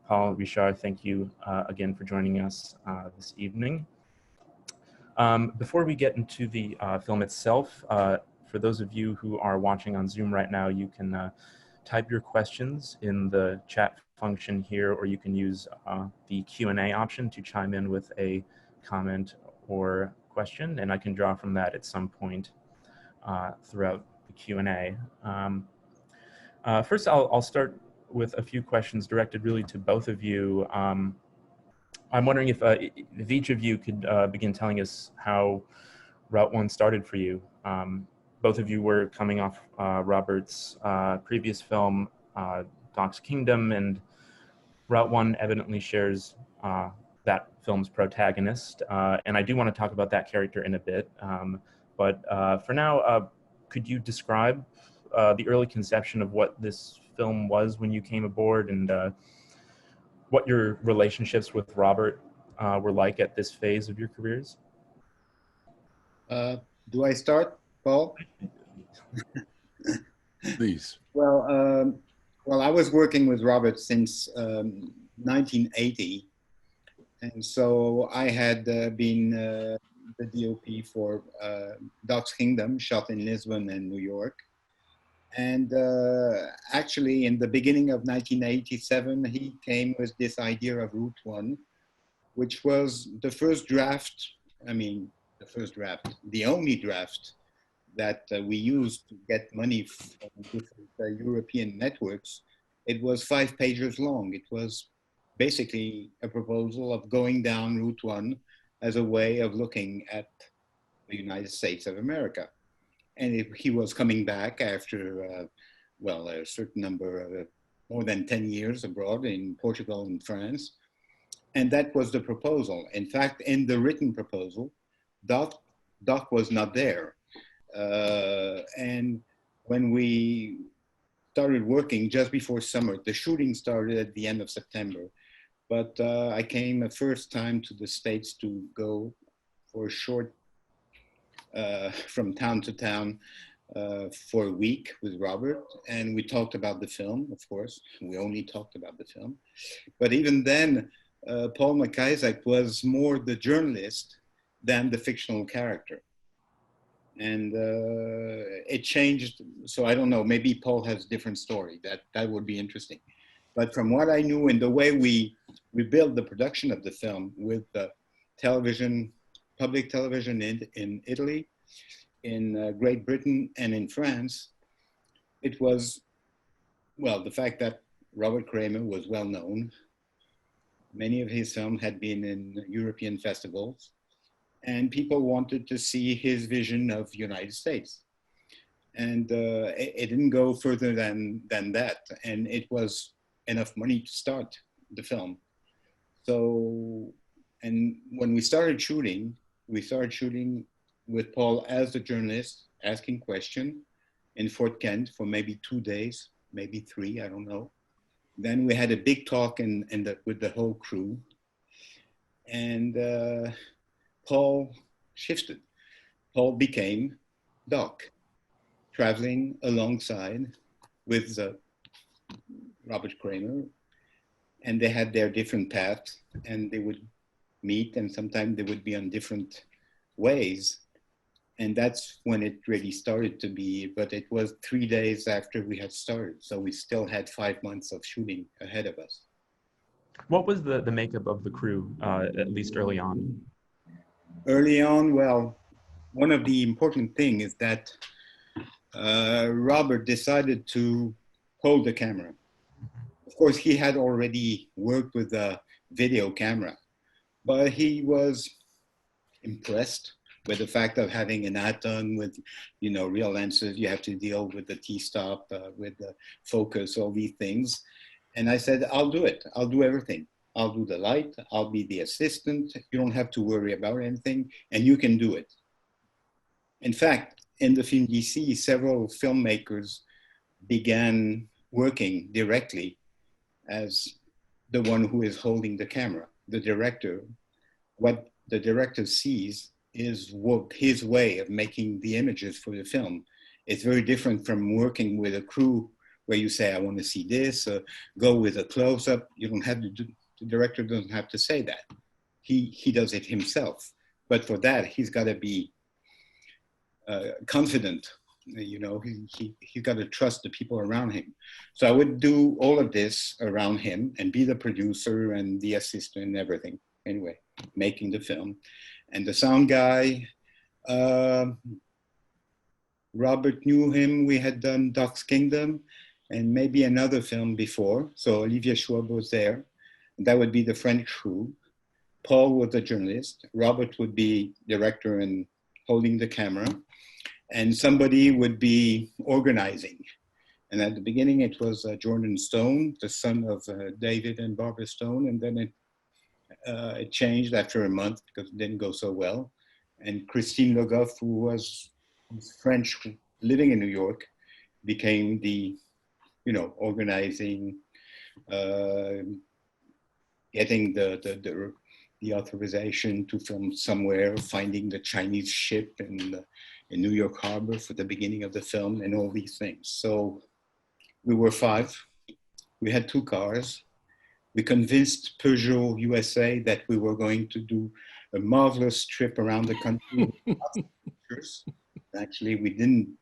Paul, Richard, thank you again for joining us this evening. Before we get into the film itself, for those of you who are watching on Zoom right now, you can type your questions in the chat function here, or you can use the Q&A option to chime in with a comment or question, and I can draw from that at some point throughout the Q&A. First, I'll start with a few questions directed really to both of you. I'm wondering if each of you could begin telling us how Route 1 started for you. Both of you were coming off Robert's previous film, Doc's Kingdom, and Route 1 evidently shares that film's protagonist. And I do want to talk about that character in a bit. But for now, could you describe the early conception of what this film was when you came aboard, and what your relationships with Robert were like at this phase of your careers? Do I start, Paul? Please. Well, I was working with Robert since 1980. And so I had been the DOP for Doc's Kingdom, shot in Lisbon and New York. And actually, in the beginning of 1987, he came with this idea of Route 1, which was the first draft, the only draft that we used to get money from different European networks. It was 5 pages long. It was basically a proposal of going down Route 1 as a way of looking at the United States of America. And he was coming back after, a certain number of, more than 10 years abroad in Portugal and France. And that was the proposal. In fact, in the written proposal, Doc was not there. And when we started working just before summer, the shooting started at the end of September. But I came the first time to the States to go for a short from town to town for a week with Robert, and we talked about the film, of course. We only talked about the film. But even then, Paul McIsaac was more the journalist than the fictional character. And it changed, so I don't know, maybe Paul has a different story. That would be interesting. But from what I knew and the way we built the production of the film with the television, public television in Italy, in Great Britain, and in France, it was, well, the fact that Robert Kramer was well known. Many of his films had been in European festivals, and people wanted to see his vision of the United States. And it didn't go further than that. And it was enough money to start the film. So, and when we started shooting with Paul as the journalist, asking questions in Fort Kent for maybe 2 days, maybe 3, I don't know. Then we had a big talk with the whole crew. And Paul shifted. Paul became Doc, traveling alongside with Robert Kramer. And they had their different paths, and they would meet, and sometimes they would be on different ways. And that's when it really started to be, but it was 3 days after we had started. So we still had 5 months of shooting ahead of us. What was the makeup of the crew, at least early on? Early on, well, one of the important things is that Robert decided to hold the camera. Of course, he had already worked with a video camera, but he was impressed with the fact of having an Aton with, real lenses. You have to deal with the T-stop, with the focus, all these things. And I said, I'll do it. I'll do everything. I'll do the light. I'll be the assistant. You don't have to worry about anything, and you can do it. In fact, in the film DC, several filmmakers began working directly as the one who is holding the camera, the director. What the director sees is his way of making the images for the film. It's very different from working with a crew where you say, I want to see this, go with a close-up. You don't have to do, the director doesn't have to say that. He does it himself. But for that, he's got to be confident. You know, he got to trust the people around him. So I would do all of this around him and be the producer and the assistant and everything. Anyway, making the film. And the sound guy, Robert knew him. We had done Doc's Kingdom and maybe another film before. So Olivier Schwab was there. That would be the French crew. Paul was the journalist. Robert would be director and holding the camera. And somebody would be organizing. And at the beginning, it was Jordan Stone, the son of David and Barbara Stone. And then it changed after a month because it didn't go so well. And Christine Le Goff, who was French living in New York, became the, you know, organizing, getting the authorization to film somewhere, finding the Chinese ship in New York Harbor for the beginning of the film, and all these things. So we were 5. We had 2 cars. We convinced Peugeot USA that we were going to do a marvelous trip around the country. Actually, we didn't.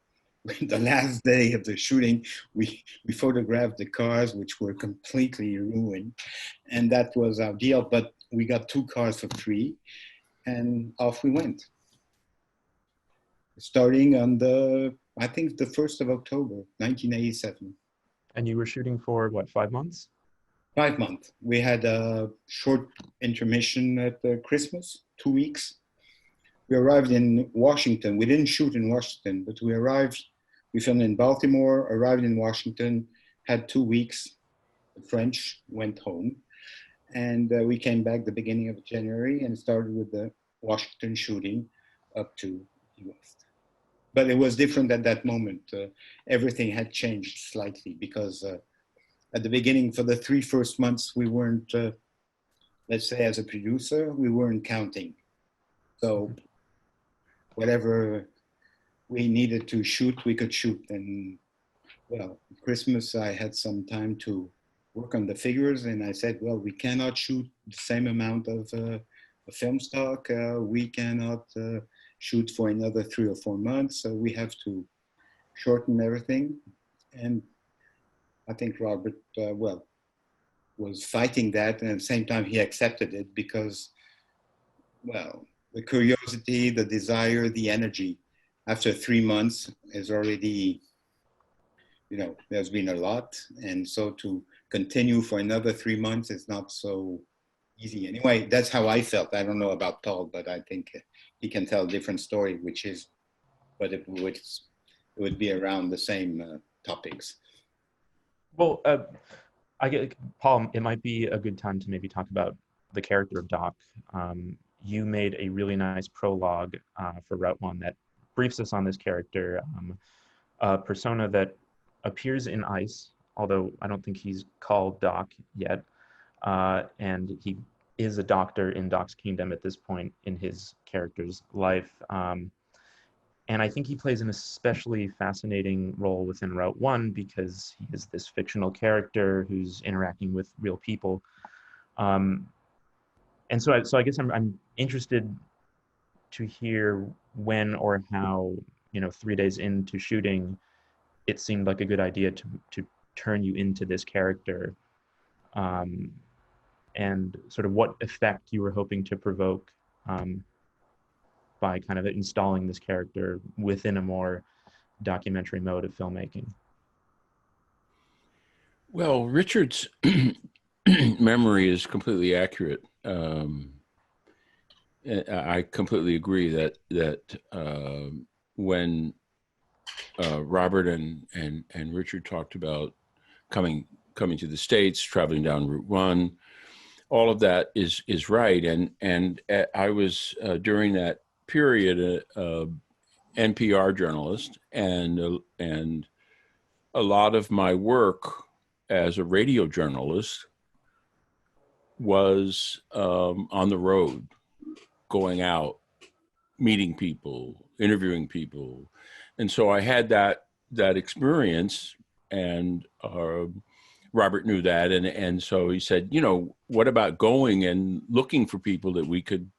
The last day of the shooting, we photographed the cars, which were completely ruined. And that was our deal. But we got 2 cars for free, and off we went. Starting on I think the 1st of October, 1987. And you were shooting for what, 5 months? 5 months. We had a short intermission at Christmas, 2 weeks. We arrived in Washington. We didn't shoot in Washington, but we filmed in Baltimore, arrived in Washington, had 2 weeks. The French went home. And we came back the beginning of January and started with the Washington shooting up to the West. But it was different at that moment. Everything had changed slightly because at the beginning, for the 3 first months, we weren't, let's say as a producer, we weren't counting. So whatever we needed to shoot, we could shoot. And well, Christmas, I had some time to work on the figures, and I said, well, we cannot shoot the same amount of film stock. We cannot shoot for another 3 or 4 months. So we have to shorten everything. And I think Robert, was fighting that, and at the same time he accepted it because, well, the curiosity, the desire, the energy, after 3 months is already, you know, there's been a lot. And so to continue for another 3 months is not so easy. Anyway, that's how I felt. I don't know about Paul, but I think he can tell a different story, which is, but it would be around the same topics. Well, I get, Paul, it might be a good time to maybe talk about the character of Doc. You made a really nice prologue for Route 1 that briefs us on this character, a persona that appears in ICE, although I don't think he's called Doc yet, and he is a doctor in Doc's kingdom at this point in his character's life. And I think he plays an especially fascinating role within Route 1 because he is this fictional character who's interacting with real people. And so I guess I'm interested to hear when or how, you know, 3 days into shooting, it seemed like a good idea to turn you into this character, and sort of what effect you were hoping to provoke by kind of installing this character within a more documentary mode of filmmaking. Well, Richard's memory is completely accurate. I completely agree that when Robert and Richard talked about coming to the States, traveling down Route 1, all of that is right. And I was during that period NPR journalist, and a lot of my work as a radio journalist was on the road, going out, meeting people, interviewing people. And so I had that experience and Robert knew that, and so he said, you know, what about going and looking for people that we could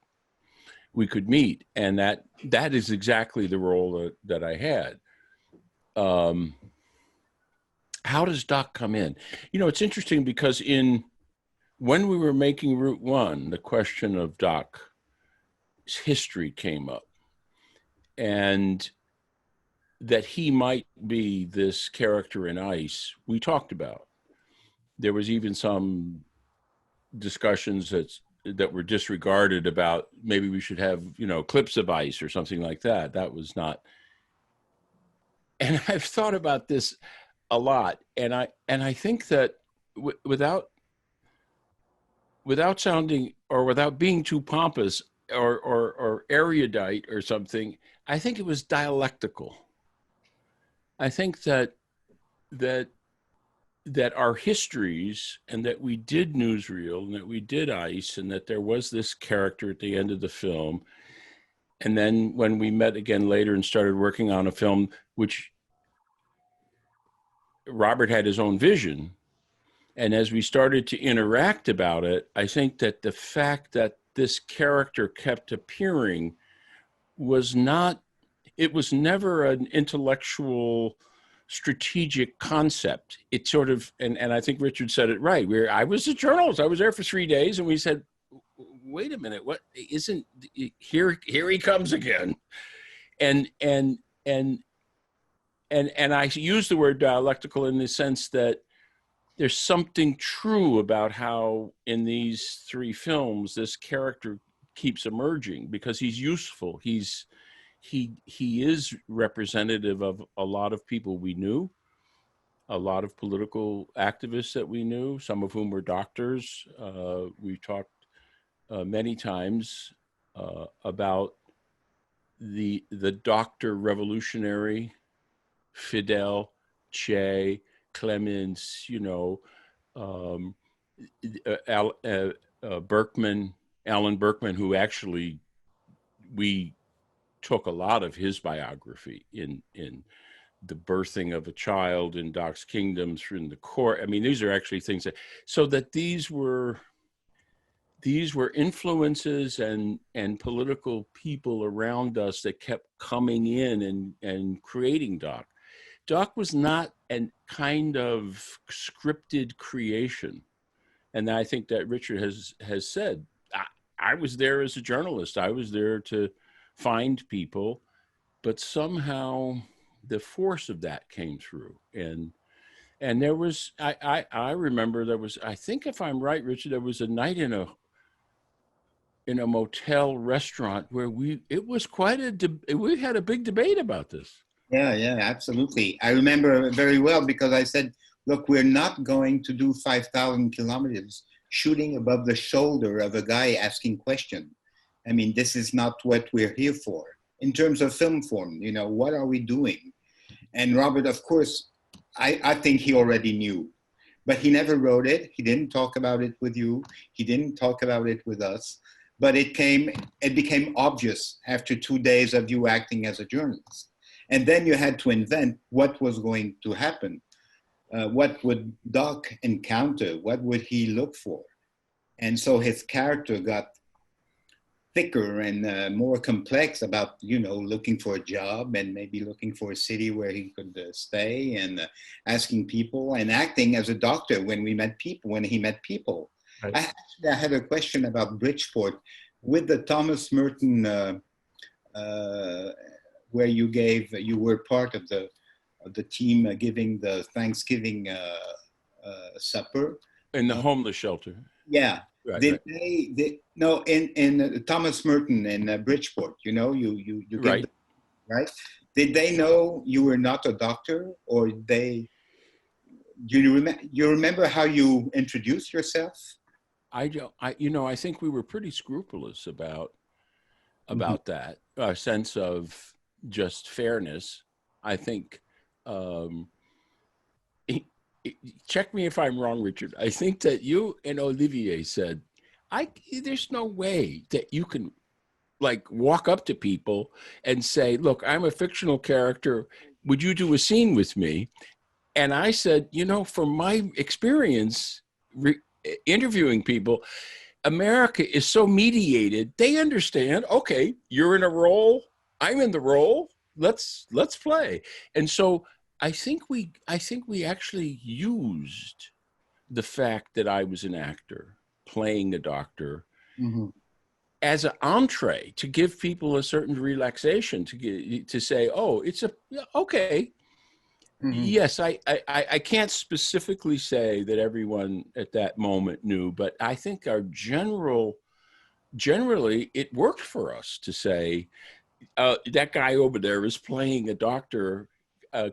meet, and that is exactly the role that I had. How does Doc come in? You know, it's interesting because when we were making Route One, the question of Doc's history came up, and that he might be this character in Ice, we talked about. There was even some discussions that were disregarded about maybe we should have, you know, clips of Ice or something like that. That was not. And I've thought about this a lot, and I think that without sounding or without being too pompous or erudite or something, I think it was dialectical. I think that our histories, and that we did Newsreel, and that we did Ice, and that there was this character at the end of the film. And then when we met again later and started working on a film, which Robert had his own vision, and as we started to interact about it, I think that the fact that this character kept appearing was never an intellectual strategic concept. It sort of, and I think Richard said it right, I was a journalist. I was there for 3 days, and we said, wait a minute, what isn't here he comes again. And I use the word dialectical in the sense that there's something true about how in these 3 films this character keeps emerging, because he's useful. He is representative of a lot of people we knew, a lot of political activists that we knew, some of whom were doctors. We talked many times about the doctor revolutionary, Fidel, Che, Clemens, you know, Alan Berkman, who actually we took a lot of his biography in The Birthing of a Child, in Doc's Kingdom, through in the Court. I mean, these are actually things that, so that these were influences and political people around us that kept coming in and creating Doc. Doc was not a kind of scripted creation. And I think that Richard has said, I was there as a journalist. I was there to find people, but somehow the force of that came through. And there was, I remember there was, I think if I'm right, Richard, there was a night in a motel restaurant where we had a big debate about this. Yeah, absolutely. I remember very well, because I said, look, we're not going to do 5,000 kilometers shooting above the shoulder of a guy asking questions. I mean, this is not what we're here for. In terms of film form, you know, what are we doing? And Robert, of course, I think he already knew, but he never wrote it. He didn't talk about it with you. He didn't talk about it with us. But it became obvious after 2 days of you acting as a journalist. And then you had to invent what was going to happen. What would Doc encounter? What would he look for? And so his character got thicker and more complex about, you know, looking for a job and maybe looking for a city where he could stay, and asking people and acting as a doctor when he met people. Right. I had a question about Bridgeport with the Thomas Merton, where you were part of the team giving the Thanksgiving supper in the homeless shelter. Yeah. Right, Did no, in Thomas Merton in Bridgeport, you know, you right. Right? Did they know you were not a doctor, or do you remember how you introduced yourself? I think we were pretty scrupulous about that, a sense of just fairness. I think, check me if I'm wrong, Richard. I think that you and Olivier said, there's no way that you can like walk up to people and say, look, I'm a fictional character. Would you do a scene with me? And I said, you know, from my experience interviewing people, America is so mediated. They understand, okay, you're in a role, I'm in the role, let's play. And so I think we actually used the fact that I was an actor playing a doctor as an entree to give people a certain relaxation, to say, oh, it's okay. Yes, I can't specifically say that everyone at that moment knew, but I think generally it worked for us to say, that guy over there is playing a doctor.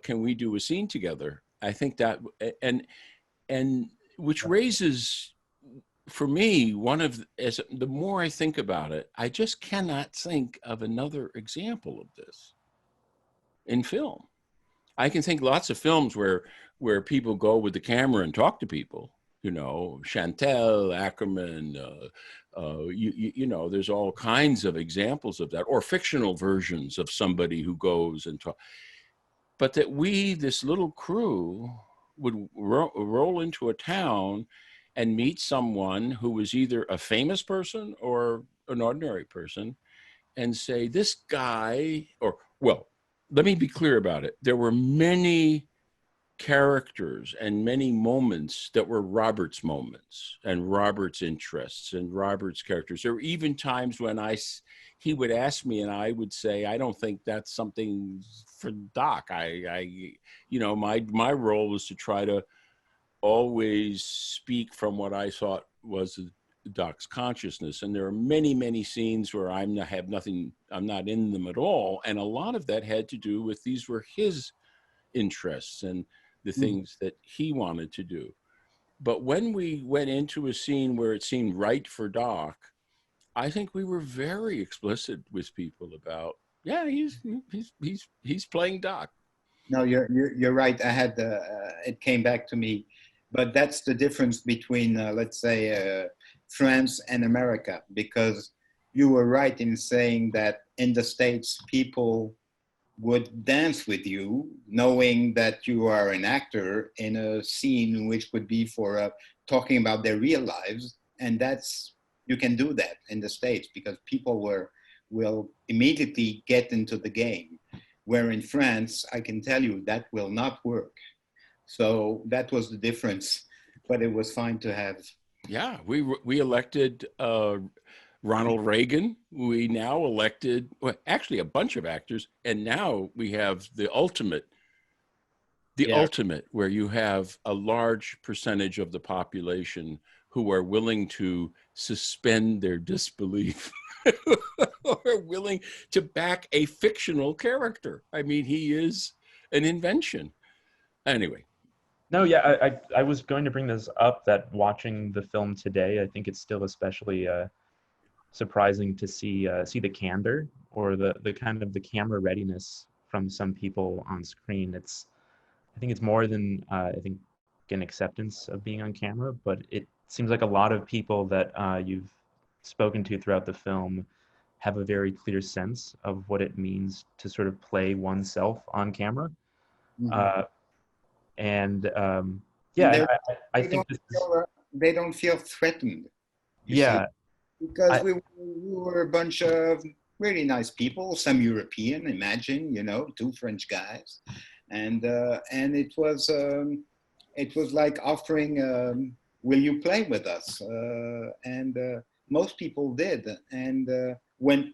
Can we do a scene together? I think that, and which raises, for me, as the more I think about it, I just cannot think of another example of this in film. I can think lots of films where people go with the camera and talk to people, you know, Chantel, Ackerman, you know, there's all kinds of examples of that, or fictional versions of somebody who goes and talk. But that this little crew would roll into a town and meet someone who was either a famous person or an ordinary person and say, this guy, or, well, let me be clear about it. There were many characters and many moments that were Robert's moments and Robert's interests and Robert's characters. There were even times when he would ask me and I would say, I don't think that's something for Doc. You know, my role was to try to always speak from what I thought was Doc's consciousness. And there are many, many scenes where I'm not in them at all. And a lot of that had to do with, these were his interests and the things that he wanted to do. But when we went into a scene where it seemed right for Doc, I think we were very explicit with people about, yeah, he's playing Doc. No, you're right. I had it came back to me, but that's the difference between let's say France and America, because you were right in saying that in the States people would dance with you knowing that you are an actor in a scene which would be for talking about their real lives, and you can do that in the States because people will immediately get into the game, where in France I can tell you that will not work. So that was the difference, but it was fine to have. Yeah, we elected Ronald Reagan. We now elected, well, actually a bunch of actors, and now we have the ultimate where you have a large percentage of the population who are willing to suspend their disbelief or willing to back a fictional character. I mean, he is an invention. Anyway. No, yeah, I was going to bring this up, that watching the film today, I think it's still especially surprising to see the candor or the kind of the camera readiness from some people on screen. I think it's more than I think an acceptance of being on camera, but it seems like a lot of people that you've spoken to throughout the film have a very clear sense of what it means to sort of play oneself on camera. And I think they don't feel threatened. Yeah, because we were a bunch of really nice people, some European, imagine, you know, two French guys, and it was like offering, will you play with us? And most people did, and went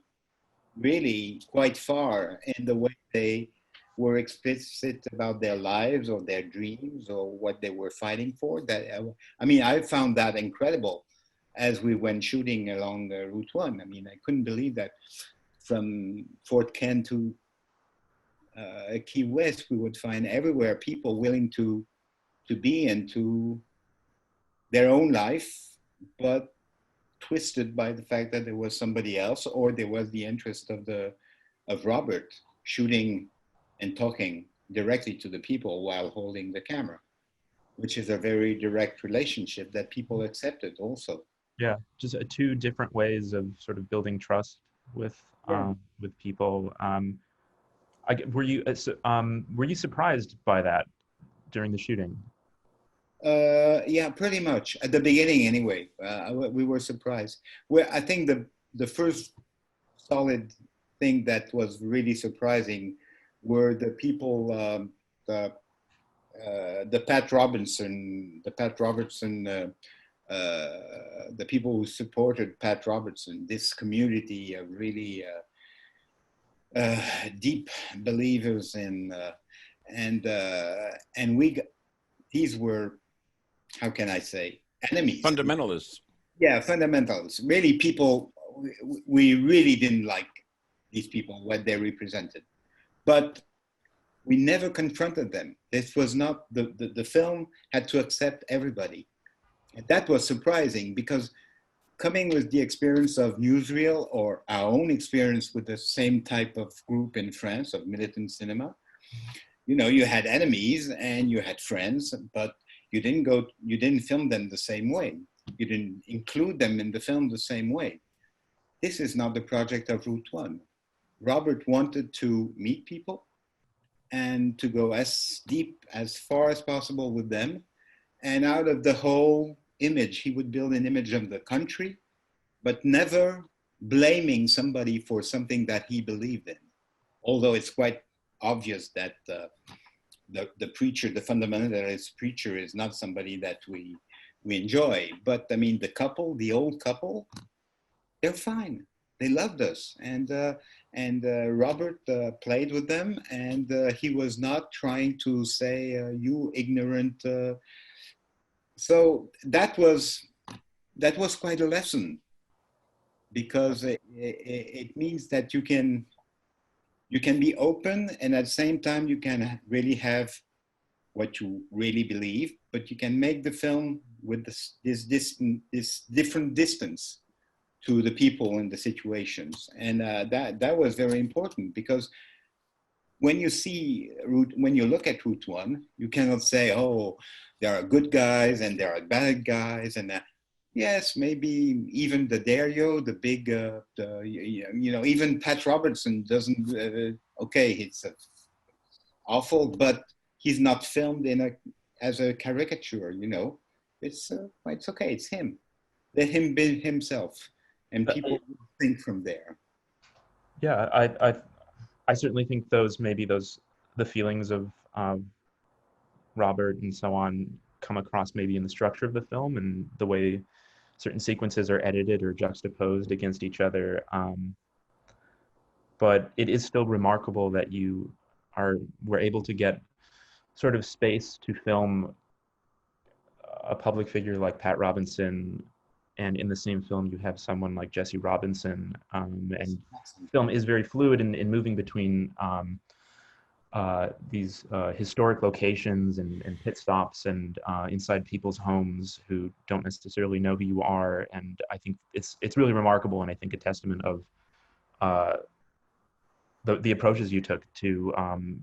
really quite far in the way they were explicit about their lives or their dreams or what they were fighting for. I mean, I found that incredible as we went shooting along Route 1. I mean, I couldn't believe that from Fort Kent to Key West, we would find everywhere people willing to be into their own life, but twisted by the fact that there was somebody else, or there was the interest of Robert shooting and talking directly to the people while holding the camera, which is a very direct relationship that people accepted also. Yeah, just two different ways of sort of building trust with people. Were you surprised by that? during the shooting? Yeah, pretty much at the beginning anyway. We were surprised. I think the first solid thing that was really surprising were the people, the Pat Robertson, the people who supported Pat Robertson. This community of really deep believers in, and these were, how can I say, enemies. Fundamentalists. Yeah, fundamentalists. Really, people we really didn't like these people, what they represented, but we never confronted them. This was not the film had to accept everybody, and that was surprising because coming with the experience of Newsreel or our own experience with the same type of group in France of militant cinema, you know, you had enemies and you had friends, but you didn't film them the same way. You didn't include them in the film the same way. This is not the project of Route One. Robert wanted to meet people and to go as deep, as far as possible with them. And out of the whole image, he would build an image of the country, but never blaming somebody for something that he believed in. Although it's quite obvious that the preacher, the fundamentalist preacher, is not somebody that we enjoy. But I mean, the old couple, they're fine. They loved us, and Robert played with them, and he was not trying to say you ignorant. So that was quite a lesson, because it means that you can be open, and at the same time you can really have what you really believe, but you can make the film with this different distance to the people and the situations. And that was very important, because when you look at Route One, you cannot say, oh, there are good guys and there are bad guys, and yes, maybe even the Dario, the big, even Pat Robertson doesn't. Okay, it's awful, but he's not filmed as a caricature. You know, it's okay. It's him. Let him be himself, and people think from there. Yeah, I certainly think the feelings of Robert and so on come across maybe in the structure of the film and the way certain sequences are edited or juxtaposed against each other. But it is still remarkable that you were able to get sort of space to film a public figure like Pat Robinson, and in the same film you have someone like Jesse Robinson, and film is very fluid in moving between these historic locations and pit stops and inside people's homes who don't necessarily know who you are. And I think it's really remarkable, and I think a testament of the approaches you took to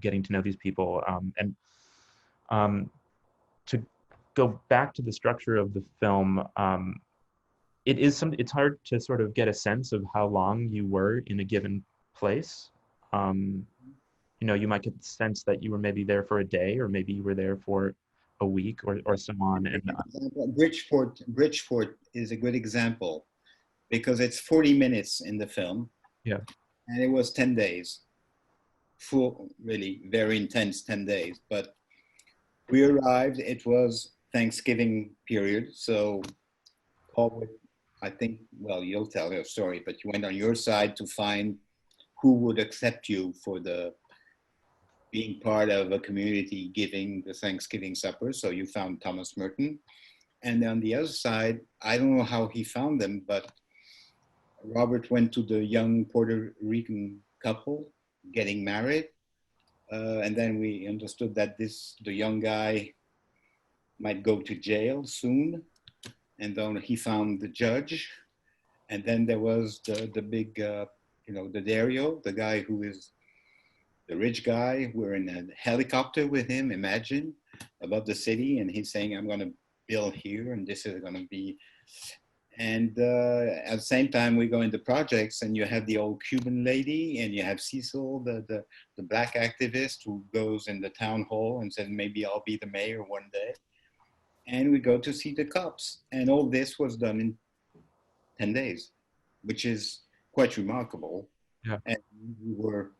getting to know these people. And to go back to the structure of the film, it's hard to sort of get a sense of how long you were in a given place. You might get the sense that you were maybe there for a day, or maybe you were there for a week or so on. And Bridgeport is a good example, because it's 40 minutes in the film. Yeah. And it was 10 days, full, really very intense 10 days. But we arrived, it was Thanksgiving period. So I think, well, you'll tell your story, but you went on your side to find who would accept you for being part of a community giving the Thanksgiving supper. So you found Thomas Merton. And on the other side, I don't know how he found them, but Robert went to the young Puerto Rican couple getting married. And then we understood that the young guy might go to jail soon. And then he found the judge. And then there was the big, the Dario, the guy who is the rich guy. We're in a helicopter with him, imagine, above the city. And he's saying, I'm going to build here, and this is going to be. And at the same time, we go into projects, and you have the old Cuban lady, and you have Cecil, the black activist who goes in the town hall and says, maybe I'll be the mayor one day. And we go to see the cops. And all this was done in 10 days, which is quite remarkable. Yeah. And we were,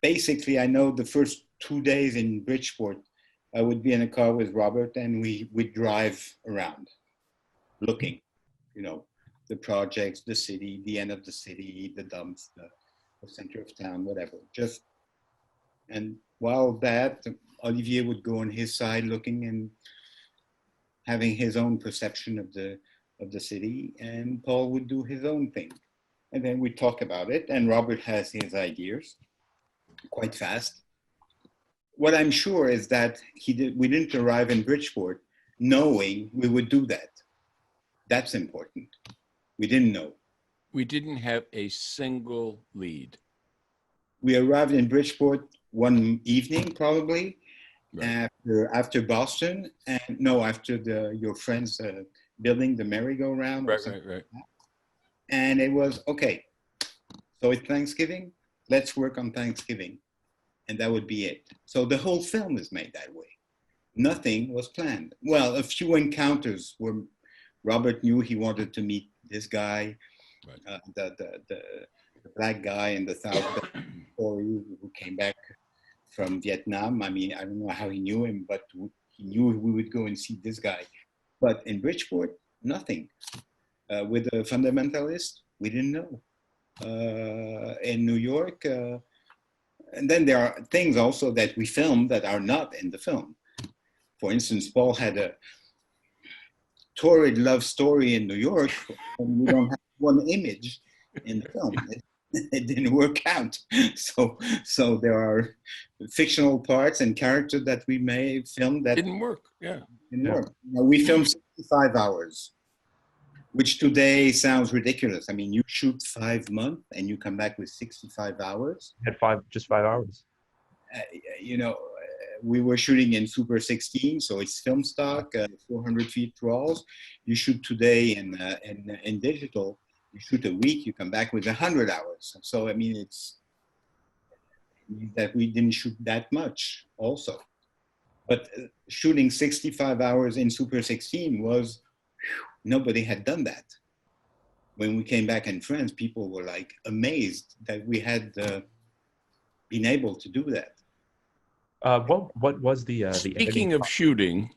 basically, I know the first 2 days in Bridgeport, I would be in a car with Robert, and we would drive around, looking, the projects, the city, the end of the city, the dumps, the center of town, whatever. And while that, Olivier would go on his side looking and having his own perception of the city, and Paul would do his own thing. And then we talk about it, and Robert has his ideas quite fast. What I'm sure is that we didn't arrive in Bridgeport knowing we would do that. That's important. We didn't know. We didn't have a single lead. We arrived in Bridgeport one evening, probably, Right. after Boston, and after your friends building the merry-go-round. Right. And it was, okay, so it's Thanksgiving, let's work on Thanksgiving. And that would be it. So the whole film is made that way. Nothing was planned. Well, a few encounters where Robert knew he wanted to meet this guy, Right. the black guy in the South who came back from Vietnam. I mean, I don't know how he knew him, but he knew we would go and see this guy. But in Bridgeport, nothing. With a fundamentalist, we didn't know. In New York, and then there are things also that we filmed that are not in the film. For instance, Paul had a torrid love story in New York, and we don't have one image in the film. It didn't work out. So there are fictional parts and characters that we may film that Didn't work. Yeah. didn't work. We filmed 65 hours, which today sounds ridiculous. I mean, you shoot 5 months and you come back with 65 hours. Had just 5 hours. We were shooting in Super 16, so it's film stock, 400 feet rolls. You shoot today in digital, you shoot a week, you come back with 100 hours. So, I mean, it's that we didn't shoot that much also. But shooting 65 hours in Super 16 was, nobody had done that. When we came back in France, people were like amazed that we had been able to do that. What was the Speaking of shooting,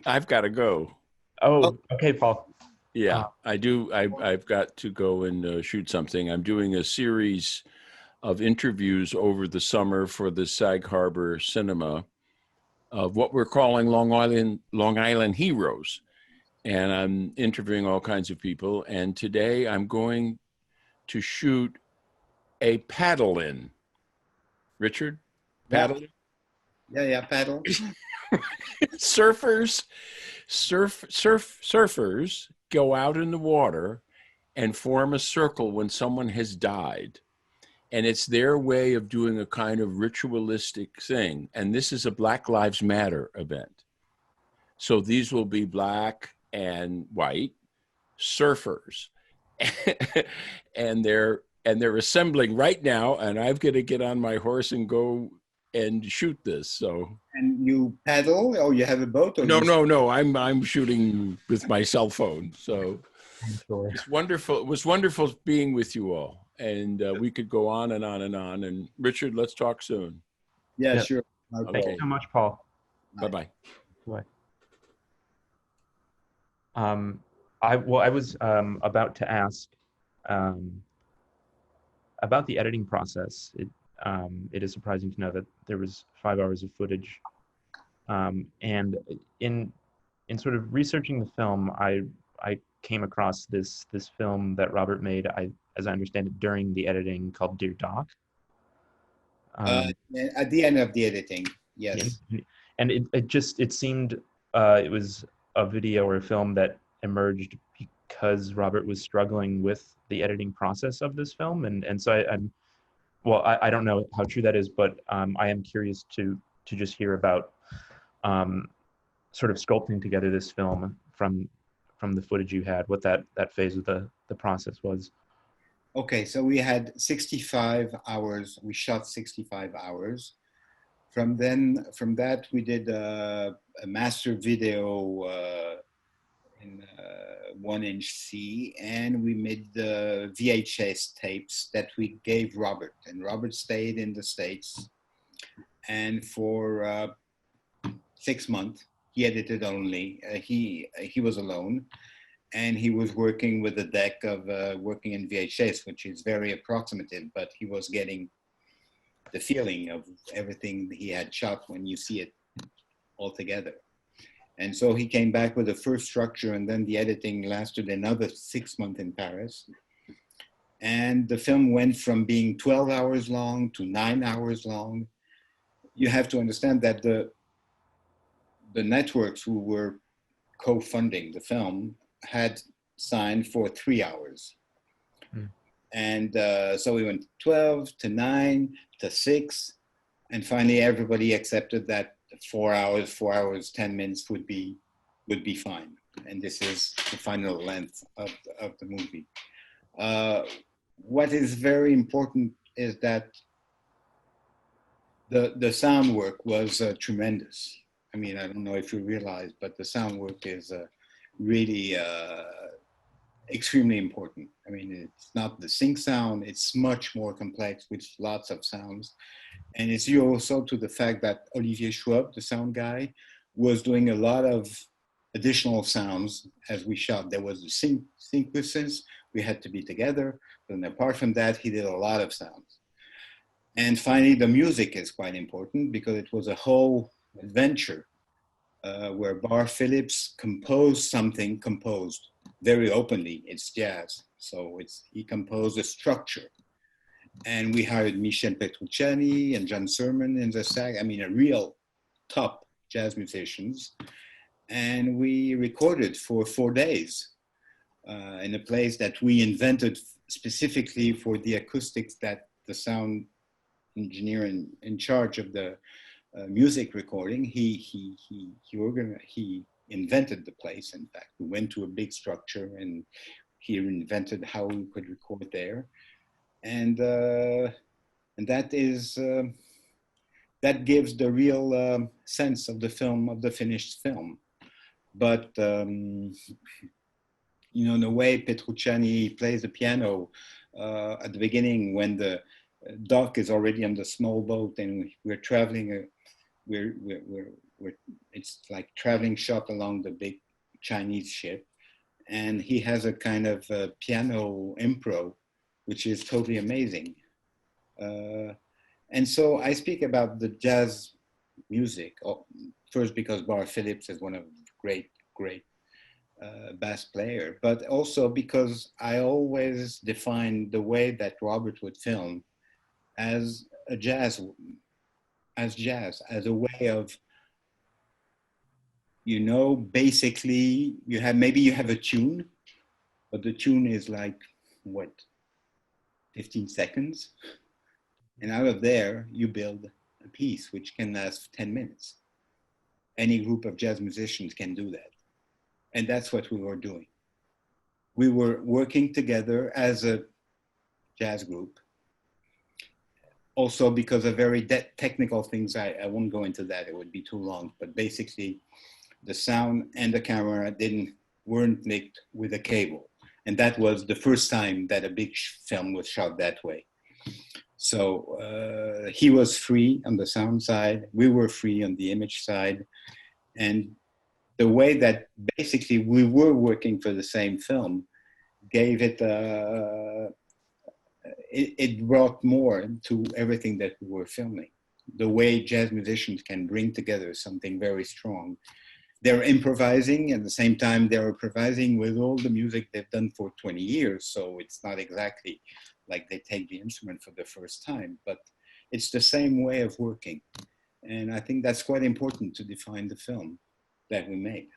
I've got to go. Oh, okay, Paul. Yeah, I do. I've got to go and shoot something. I'm doing a series of interviews over the summer for the Sag Harbor Cinema of what we're calling Long Island Heroes. And I'm interviewing all kinds of people. And today I'm going to shoot a paddle-in. Richard? Paddle? Yeah, paddle. Surfers go out in the water and form a circle when someone has died. And it's their way of doing a kind of ritualistic thing. And this is a Black Lives Matter event. So these will be black and white surfers. and they're assembling right now, and I've got to get on my horse and go and shoot this. So. And you paddle, or you have a boat? Or no. I'm shooting with my cell phone. So Sure. it's wonderful. It was wonderful being with you all, and we could go on and on and on. And Richard, let's talk soon. Yeah, sure. Okay. Thank you so much, Paul. Bye-bye. Bye. I was about to ask about the editing process. It is surprising to know that there was 5 hours of footage, and in sort of researching the film, I came across this film that Robert made, as I understand it, during the editing, called Dear Doc. At the end of the editing, yes. And it seemed it was a video or a film that emerged because Robert was struggling with the editing process of this film, and so I don't know how true that is, but I am curious to just hear about sort of sculpting together this film from from the footage you had, what that phase of the process was. Okay, so we had 65 hours. We shot 65 hours. From that, we did a master video in 1-inch C, and we made the VHS tapes that we gave Robert. And Robert stayed in the States, and for 6 months, he edited only. He was alone, and he was working with a deck of working in VHS, which is very approximative, but he was getting the feeling of everything he had shot when you see it all together. And so he came back with the first structure, and then the editing lasted another 6 months in Paris. And the film went from being 12 hours long to 9 hours long. You have to understand that the networks who were co-funding the film had signed for 3 hours. Mm. And so we went 12 to 9 to 6. And finally, everybody accepted that 4 hours, 10 minutes would be fine. And this is the final length of the movie. What is very important is that the sound work was tremendous. I mean, I don't know if you realize, but the sound work is really extremely important. I mean, it's not the sync sound, it's much more complex with lots of sounds. And it's due also to the fact that Olivier Schwab, the sound guy, was doing a lot of additional sounds as we shot. There was the synthesis, we had to be together. And apart from that, he did a lot of sounds. And finally, the music is quite important because it was a whole adventure where Bar Phillips composed very openly. It's jazz, so he composed a structure. And we hired Michel Petrucciani and John Sermon in the sax. I mean, a real top jazz musicians. And we recorded for 4 days in a place that we invented specifically for the acoustics that the sound engineer in charge of the music recording, he invented the place. In fact, we went to a big structure and he invented how we could record there. And that gives the real sense of the film, of the finished film. But you know, the way Petrucciani plays the piano at the beginning, when the dock is already on the small boat and we're traveling, it's like traveling shot along the big Chinese ship, and he has a kind of piano improv, which is totally amazing. And so I speak about the jazz music, first because Bar Phillips is one of the great bass player, but also because I always define the way that Robert would film as jazz, as a way of, you know, basically you have a tune, but the tune is like, what, 15 seconds? And out of there, you build a piece which can last 10 minutes. Any group of jazz musicians can do that. And that's what we were doing. We were working together as a jazz group. Also because of very technical things, I won't go into that, it would be too long, but basically the sound and the camera weren't linked with a cable. And that was the first time that a big film was shot that way. So he was free on the sound side, we were free on the image side. And the way that basically we were working for the same film gave it, it brought more to everything that we were filming. The way jazz musicians can bring together something very strong. They're improvising, at the same time they're improvising with all the music they've done for 20 years. So it's not exactly like they take the instrument for the first time, but it's the same way of working. And I think that's quite important to define the film that we made.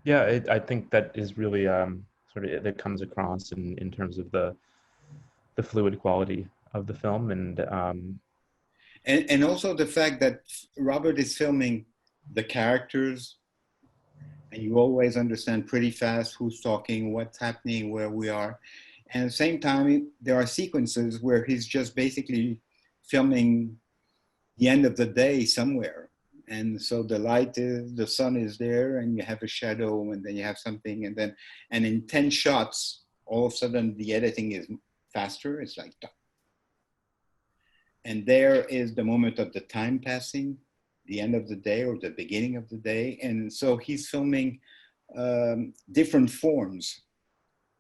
Yeah, I think that is really sort of, that comes across in terms of the fluid quality of the film. And also the fact that Robert is filming the characters and you always understand pretty fast who's talking, what's happening, where we are. And at the same time, there are sequences where he's just basically filming the end of the day somewhere. And so the sun is there, and you have a shadow, and then you have something, and in 10 shots, all of a sudden the editing is faster. It's like, and there is the moment of the time passing, the end of the day or the beginning of the day. And so he's filming different forms.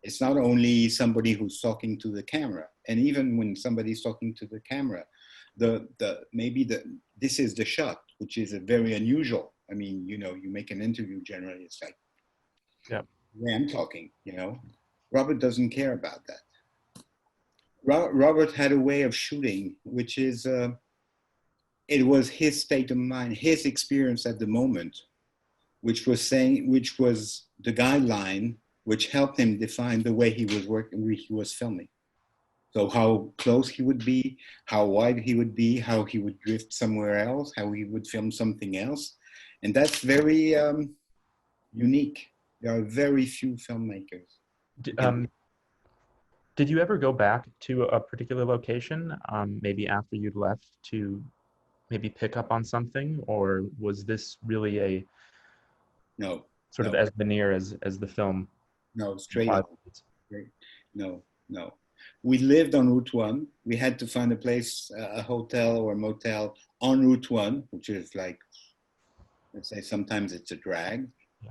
It's not only somebody who's talking to the camera. And even when somebody's talking to the camera, this is the shot, which is a very unusual. I mean, you know, you make an interview, generally it's like, yeah, where I'm talking, you know. Robert doesn't care about that. Robert had a way of shooting, which is, it was his state of mind, his experience at the moment, which was the guideline, which helped him define the way he was working, he was filming. So how close he would be, how wide he would be, how he would drift somewhere else, how he would film something else. And that's very unique. There are very few filmmakers. Did you ever go back to a particular location, maybe after you'd left, to maybe pick up on something, or was this really a sort of as veneer as the film? No, straight up. No. We lived on Route 1. We had to find a place, a hotel or a motel on Route 1, which is like, let's say sometimes it's a drag. Yeah.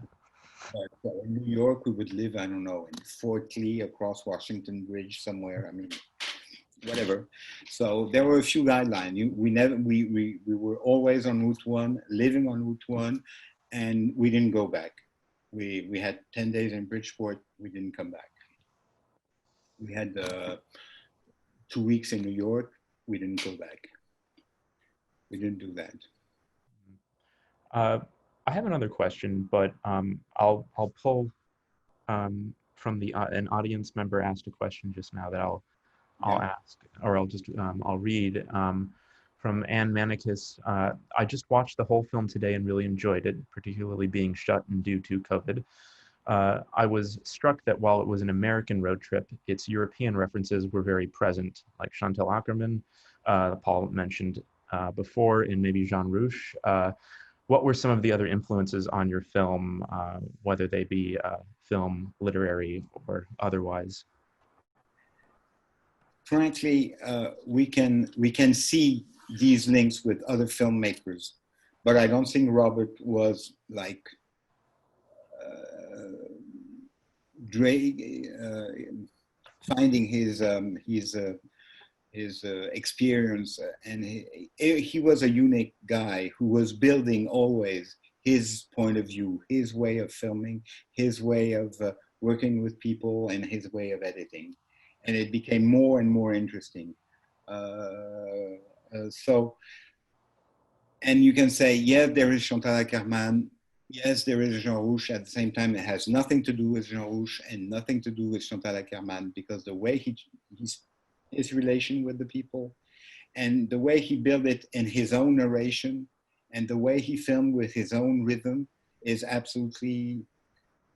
But in New York, we would live, I don't know, in Fort Lee, across Washington Bridge somewhere. I mean, whatever. So there were a few guidelines. We were always on Route 1, living on Route 1, and we didn't go back. We had 10 days in Bridgeport. We didn't come back. We had 2 weeks in New York. We didn't go back. We didn't do that. I have another question, but I'll pull from an audience member asked a question just now that I'll ask, or I'll read from Anne Manicus. I just watched the whole film today and really enjoyed it, particularly being shut and due to COVID. I was struck that while it was an American road trip, its European references were very present, like Chantal Akerman, Paul mentioned before, and maybe Jean Rouch. What were some of the other influences on your film, whether they be film, literary, or otherwise? Frankly, we can see these links with other filmmakers, but I don't think Robert was like finding his experience, and he was a unique guy who was building always his point of view, his way of filming, his way of working with people, and his way of editing. And it became more and more interesting. And you can say, yeah, there is Chantal Akerman, yes, there is Jean Rouch. At the same time, it has nothing to do with Jean Rouch and nothing to do with Chantal Akerman, because the way his relation with the people, and the way he built it in his own narration, and the way he filmed with his own rhythm is absolutely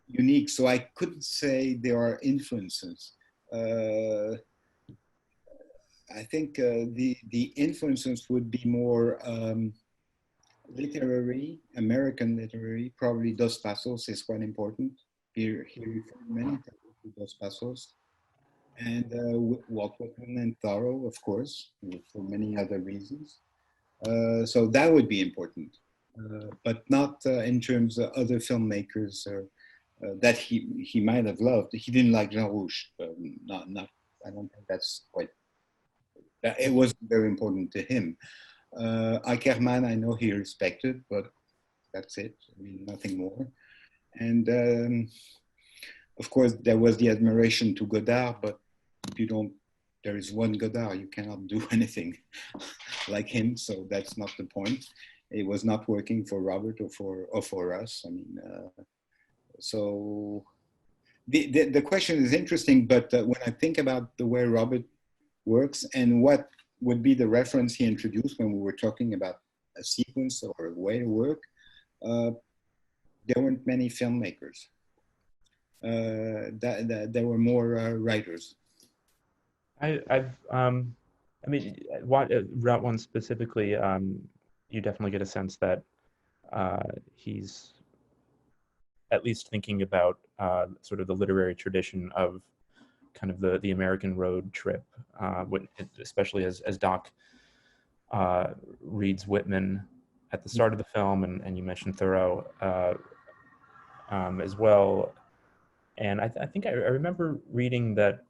unique. So I couldn't say there are influences. I think the influences would be more literary, American literary. Probably Dos Passos is quite important. He referred many times to Dos Passos. And Walt Whitman and Thoreau, of course, for many other reasons. So that would be important, but not in terms of other filmmakers that he might have loved. He didn't like Jean Rouch. I don't think that's quite. It wasn't very important to him. Akerman, I know he respected, but that's it. I mean, nothing more. And of course, there was the admiration to Godard, but there is one Godard, you cannot do anything like him, so that's not the point. It was not working for Robert or for us. I mean, so the question is interesting, but when I think about the way Robert works and what would be the reference he introduced when we were talking about a sequence or a way to work, there weren't many filmmakers. There were more writers. I mean, Route One specifically, you definitely get a sense that he's at least thinking about sort of the literary tradition of kind of the American road trip, especially as Doc reads Whitman at the start of the film, and you mentioned Thoreau as well. And I think I remember reading that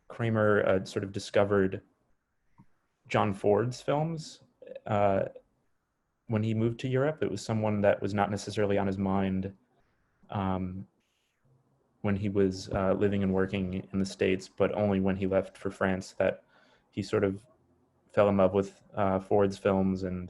Kramer sort of discovered John Ford's films when he moved to Europe. It was someone that was not necessarily on his mind when he was living and working in the States, but only when he left for France that he sort of fell in love with Ford's films and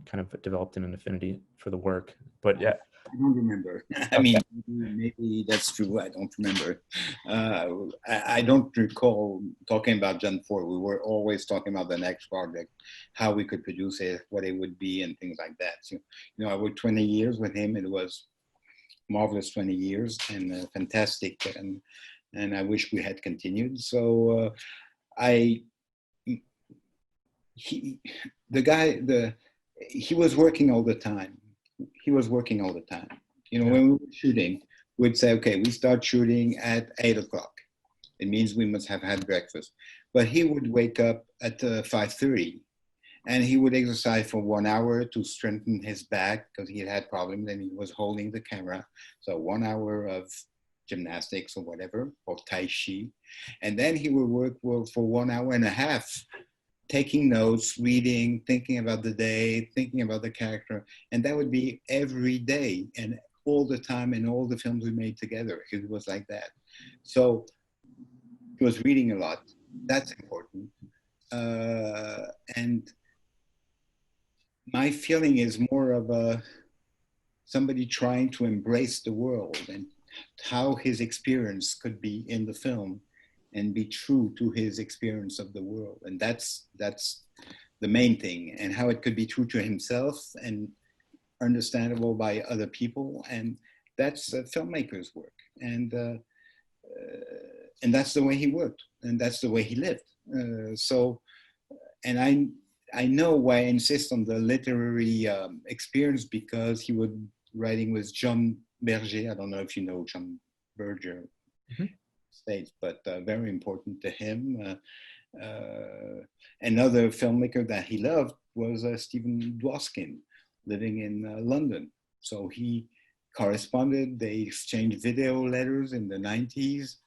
kind of developed an affinity for the work. But yeah, I don't remember. I mean, maybe that's true. I don't remember. I don't recall talking about John Ford. We were always talking about the next project, how we could produce it, what it would be, and things like that. So, you know, I worked 20 years with him. It was marvelous 20 years and fantastic. And I wish we had continued. So he was working all the time. He was working all the time. You know, when we were shooting, we'd say, okay, we start shooting at 8 o'clock. It means we must have had breakfast. But he would wake up at 5:30 and he would exercise for 1 hour to strengthen his back because he had problems and he was holding the camera. So 1 hour of gymnastics or whatever, or Tai Chi. And then he would work for 1 hour and a half, taking notes, reading, thinking about the day, thinking about the character. And that would be every day and all the time in all the films we made together. It was like that. So he was reading a lot. That's important. And my feeling is more of somebody trying to embrace the world and how his experience could be in the film and be true to his experience of the world. And that's the main thing, and how it could be true to himself and understandable by other people. And that's a filmmaker's work. And that's the way he worked, and that's the way he lived. And I know why I insist on the literary experience, because he was writing with John Berger. I don't know if you know John Berger, States, but very important to him. Another filmmaker that he loved was Stephen Dwoskin, living in London. So he corresponded, they exchanged video letters in the 90s.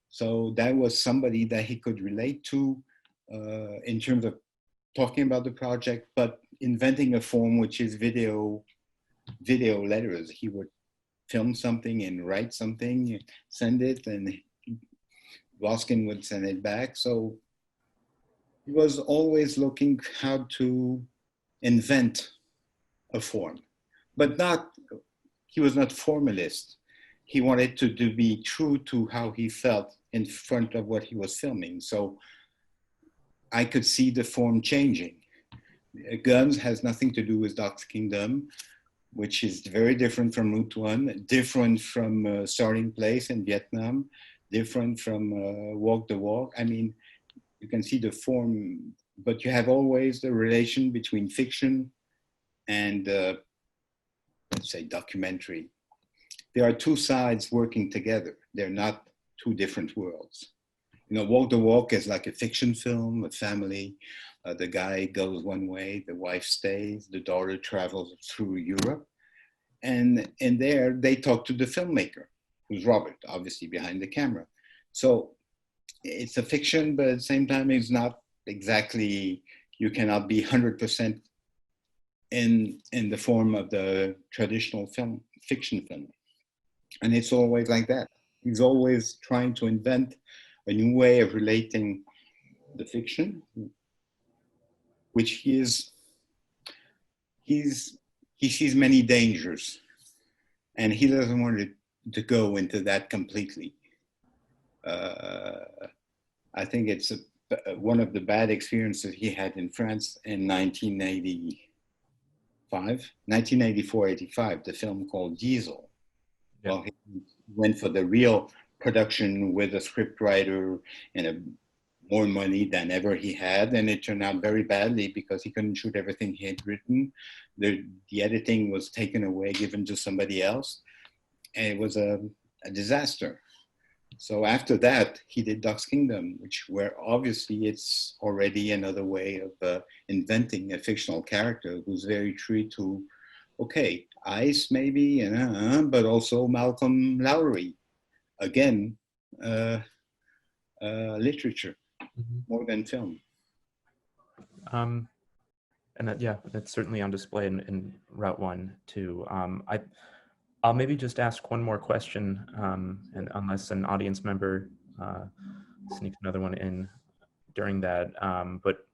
So that was somebody that he could relate to in terms of talking about the project, but inventing a form which is video letters. He would film something and write something, send it, and Dwoskin would send it back. So he was always looking how to invent a form, but he was not formalist. He wanted to be true to how he felt in front of what he was filming. So I could see the form changing. Guns has nothing to do with Doc's Kingdom, which is very different from Route One, different from Starting Place in Vietnam, different from Walk the Walk. I mean, you can see the form, but you have always the relation between fiction and, let's say, documentary. There are two sides working together. They're not two different worlds. You know, Walk the Walk is like a fiction film, a family. The guy goes one way, the wife stays, the daughter travels through Europe. And in there, they talk to the filmmaker, who's Robert, obviously behind the camera. So it's a fiction, but at the same time, it's not exactly, you cannot be 100% in the form of the traditional fiction film. And it's always like that. He's always trying to invent a new way of relating the fiction, which he sees many dangers, and he doesn't want to go into that completely. I think it's one of the bad experiences he had in France in 1980. 1984-85, the film called Diesel. Yeah. Well, he went for the real production with a scriptwriter and more money than ever he had, and it turned out very badly because he couldn't shoot everything he had written. The editing was taken away, given to somebody else, and it was a disaster. So after that, he did Duck's Kingdom, where obviously it's already another way of inventing a fictional character who's very true to, okay, ice maybe, but also Malcolm Lowry. Again, literature, more than film. And that, yeah, that's certainly on display in Route One too. I'll maybe just ask one more question, and unless an audience member sneaks another one in during that, but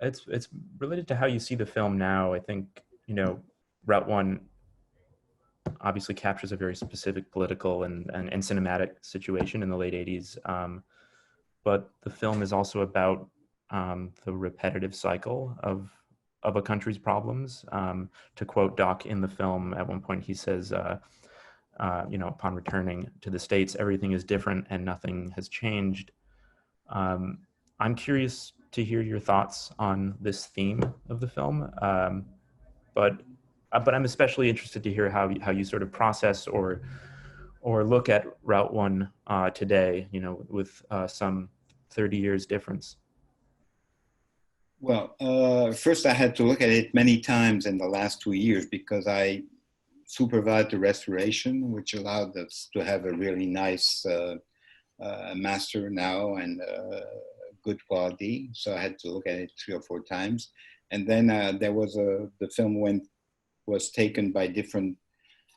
it's related to how you see the film now. I think, you know, Route One obviously captures a very specific political and cinematic situation in the late 80s, but the film is also about the repetitive cycle of a country's problems. To quote Doc in the film, at one point he says, you know, upon returning to the States, everything is different and nothing has changed. I'm curious to hear your thoughts on this theme of the film, but I'm especially interested to hear how you sort of process or look at Route One today, you know, with some 30 years difference. Well, first I had to look at it many times in the last 2 years because I supervised the restoration, which allowed us to have a really nice master now and good quality. So I had to look at it 3 or 4 times. And then there was the film was taken by different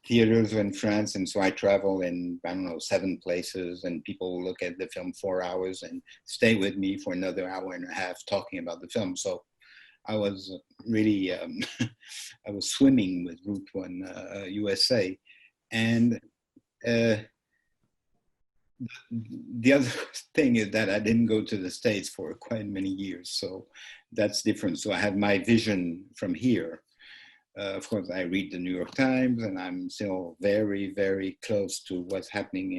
theaters in France, and so I travel in, I don't know, 7 places, and people look at the film 4 hours and stay with me for another hour and a half talking about the film. So I was really, I was swimming with Route One USA. And the other thing is that I didn't go to the States for quite many years, so that's different. So I have my vision from here. Of course, I read the New York Times, and I'm still very, very close to what's happening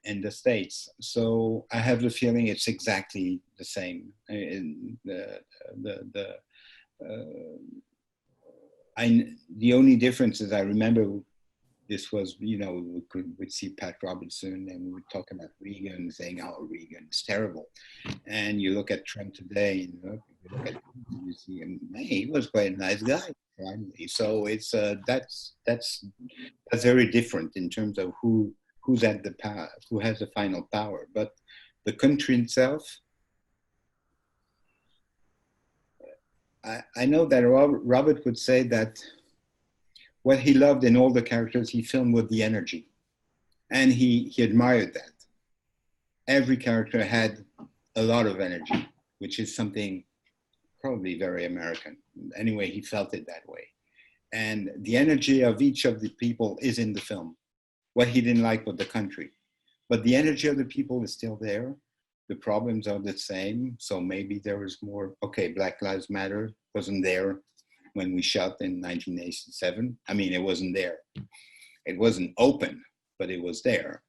in the States. So I have the feeling it's exactly the same. The only difference is I remember this was, you know, we'd see Pat Robertson and we would talk about Reagan, saying, oh, Reagan's terrible. And you look at Trump today, and you see him, hey, he was quite a nice guy, finally. So it's that's very different in terms of who's at the power, who has the final power. But the country itself, I know that Robert would say that what he loved in all the characters he filmed was the energy. And he admired that. Every character had a lot of energy, which is something probably very American. Anyway, he felt it that way. And the energy of each of the people is in the film. What he didn't like was the country. But the energy of the people is still there. The problems are the same. So maybe there is more, okay, Black Lives Matter wasn't there when we shot in 1987. I mean, it wasn't there. It wasn't open, but it was there.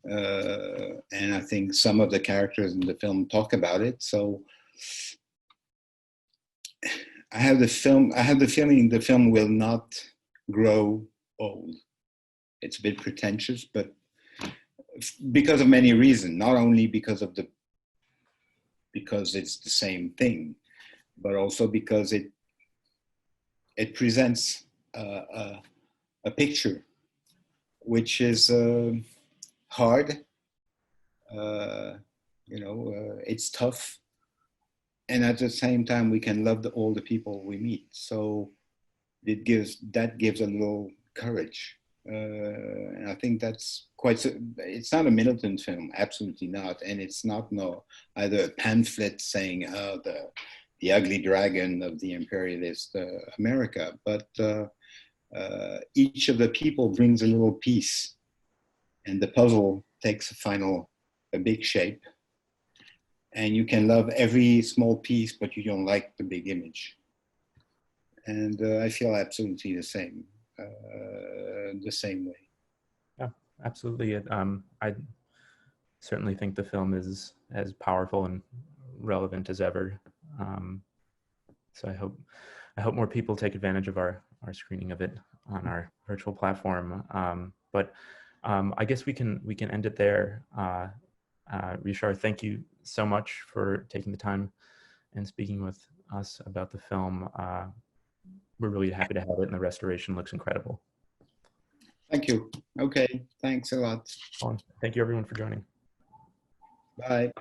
And I think some of the characters in the film talk about it. So I have the feeling the film will not grow old. It's a bit pretentious, but because of many reasons, not only because it's the same thing, but also because it presents a picture which is hard, it's tough, and at the same time we can love all the people we meet. So that gives a little courage, and I think that's it's not a militant film, absolutely not, and it's not either a pamphlet saying the ugly dragon of the imperialist America, but each of the people brings a little piece, and the puzzle takes a big shape, and you can love every small piece, but you don't like the big image. And I feel absolutely the same way. Yeah, absolutely. I certainly think the film is as powerful and relevant as ever. So I hope more people take advantage of our screening of it on our virtual platform. But I guess we can end it there. Richard, thank you so much for taking the time and speaking with us about the film. We're really happy to have it, and the restoration looks incredible. Thank you. Okay, thanks a lot. Thank you everyone for joining. Bye.